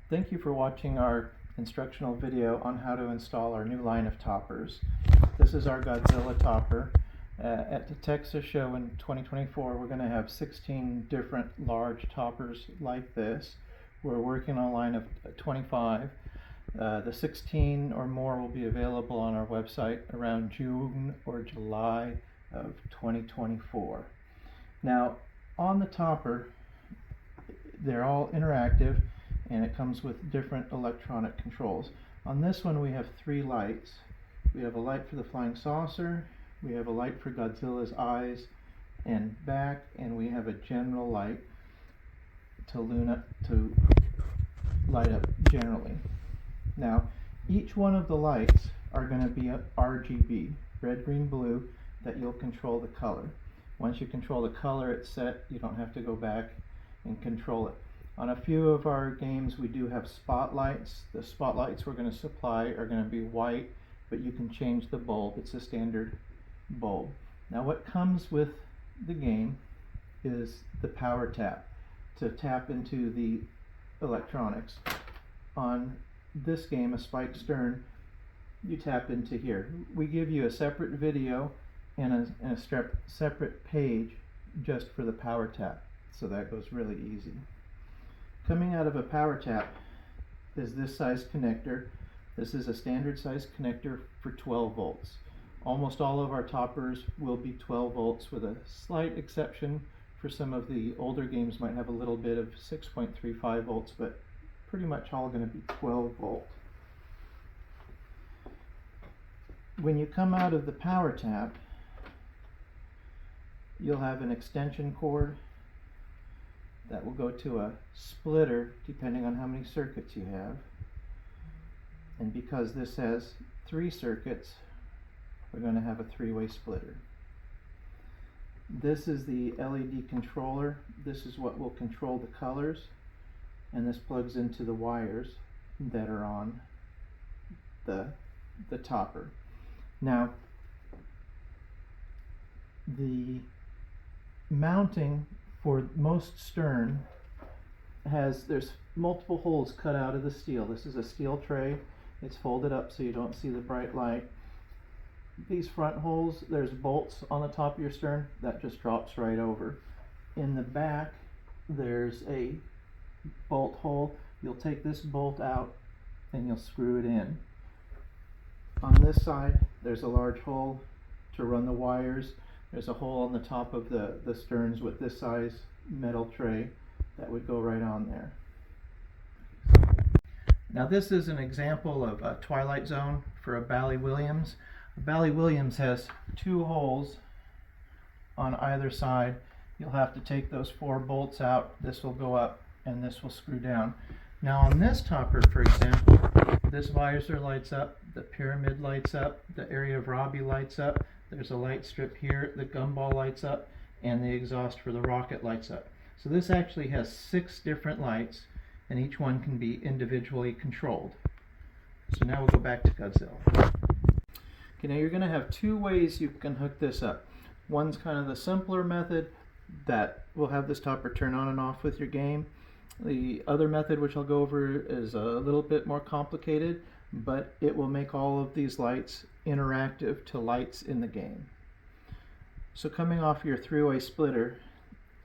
Thank you for watching our instructional video on how to install our new line of toppers. This is our Godzilla topper. At the Texas show in 2024, we're going to have 16 different large toppers like this. We're working on a line of 25. The 16 or more will be available on our website around June or July of 2024. Now, on the topper, they're all interactive and it comes with different electronic controls. On this one we have 3 lights. We have a light for the flying saucer, we have a light for Godzilla's eyes and back, and we have a general light to light up generally. Now, each one of the lights are going to be a RGB, red, green, blue, that you'll control the color. Once you control the color, it's set. You don't have to go back and control it. On a few of our games we do have spotlights. The spotlights we're going to supply are going to be white, but you can change the bulb. It's a standard bulb. Now what comes with the game is the power tap to tap into the electronics. On this game, A Spike Stern, you tap into here. We give you a separate video and a separate page just for the power tap, so that goes really easy. Coming out of a power tap is this size connector. This is a standard size connector for 12 volts. Almost all of our toppers will be 12 volts, with a slight exception for some of the older games might have a little bit of 6.35 volts, but pretty much all going to be 12 volt. When you come out of the power tap, you'll have an extension cord that will go to a splitter depending on how many circuits you have. And because this has 3 circuits, we're going to have a 3-way splitter. This is the LED controller. This is what will control the colors, and this plugs into the wires that are on the topper. Now, the mounting for most stern there's multiple holes cut out of the steel. This is a steel tray. It's folded up so you don't see the bright light. These front holes, there's bolts on the top of your stern that just drops right over. In the back there's a bolt hole. You'll take this bolt out and you'll screw it in. On this side there's a large hole to run the wires. There's a hole on the top of the sterns with this size metal tray that would go right on there. Now this is an example of a Twilight Zone for a Bally Williams. A Bally Williams has 2 holes on either side. You'll have to take those 4 bolts out. This will go up and this will screw down. Now on this topper, for example, this visor lights up, the pyramid lights up, the area of Robbie lights up, there's a light strip here, the gumball lights up, and the exhaust for the rocket lights up. So this actually has 6 different lights, and each one can be individually controlled. So now we'll go back to Godzilla. Okay, now you're going to have 2 ways you can hook this up. One's kind of the simpler method that will have this topper turn on and off with your game. The other method, which I'll go over, is a little bit more complicated, but it will make all of these lights interactive to lights in the game. So coming off your 3-way splitter,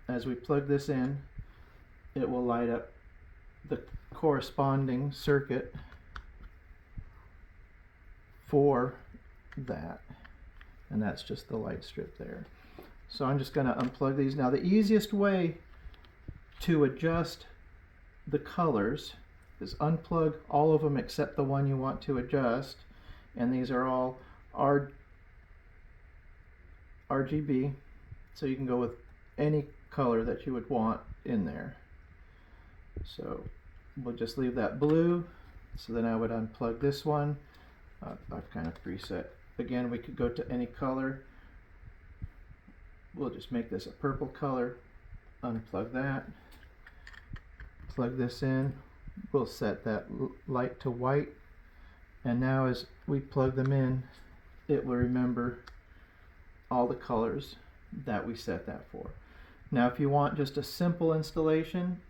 as we plug this in, it will light up the corresponding circuit for that, and that's just the light strip there. So I'm just going to unplug these. Now the easiest way to adjust the colors is unplug all of them except the one you want to adjust, and these are all RGB, so you can go with any color that you would want in there. So we'll just leave that blue. So then I would unplug this one. I've kind of preset. Again, we could go to any color. We'll just make this a purple color. Unplug that. Plug this in. We'll set that light to white. And now as we plug them in, it will remember all the colors that we set that for. Now if you want just a simple installation,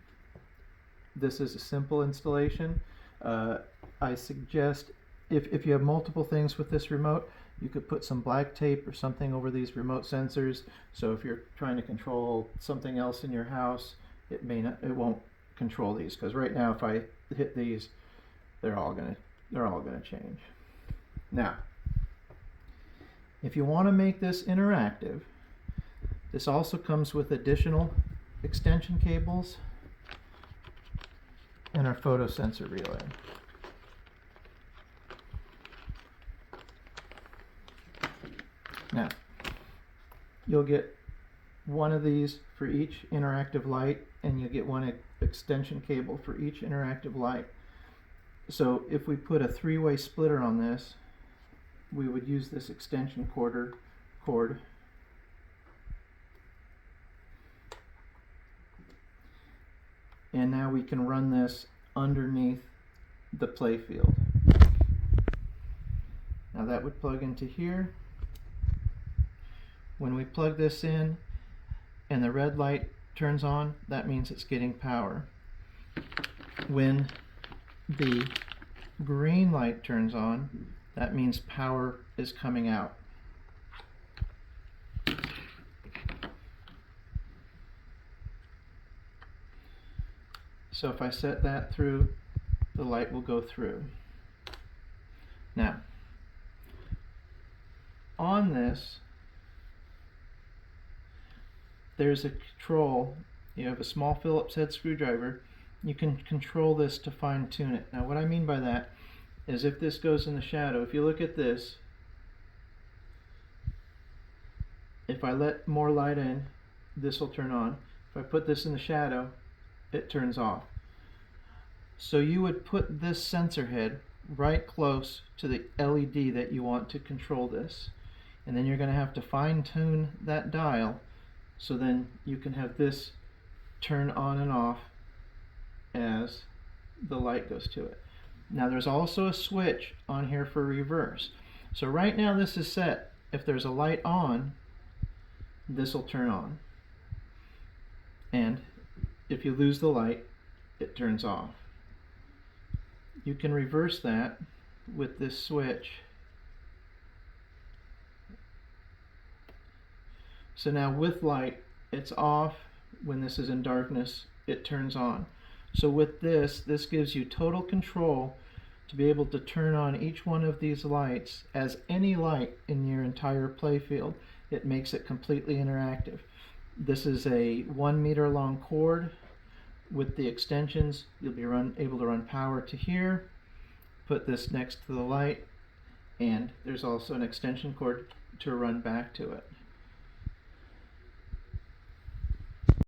this is a simple installation. I suggest if you have multiple things with this remote, you could put some black tape or something over these remote sensors. So if you're trying to control something else in your house, it won't control these, because right now if I hit these, they're all gonna change. Now, if you want to make this interactive, this also comes with additional extension cables and our photo sensor relay. Now, you'll get one of these for each interactive light, and you get one extension cable for each interactive light. So if we put a three-way splitter on this, we would use this extension cord. And now we can run this underneath the play field. Now that would plug into here. When we plug this in and the red light turns on, that means it's getting power. When the green light turns on, that means power is coming out. So if I set that through, the light will go through. Now, on this, there's a control. You have a small Phillips head screwdriver. You can control this to fine tune it. Now what I mean by that is if this goes in the shadow, if you look at this, if I let more light in, this will turn on. If I put this in the shadow, it turns off. So you would put this sensor head right close to the LED that you want to control this. And then you're going to have to fine tune that dial, so then you can have this turn on and off as the light goes to it. Now there's also a switch on here for reverse. So right now this is set. If there's a light on, this will turn on. And if you lose the light, it turns off. You can reverse that with this switch. So now with light, it's off. When this is in darkness, it turns on. So with this gives you total control to be able to turn on each one of these lights as any light in your entire playfield. It makes it completely interactive. This is a 1 meter long cord. With the extensions, you'll be able to run power to here, put this next to the light, and there's also an extension cord to run back to it.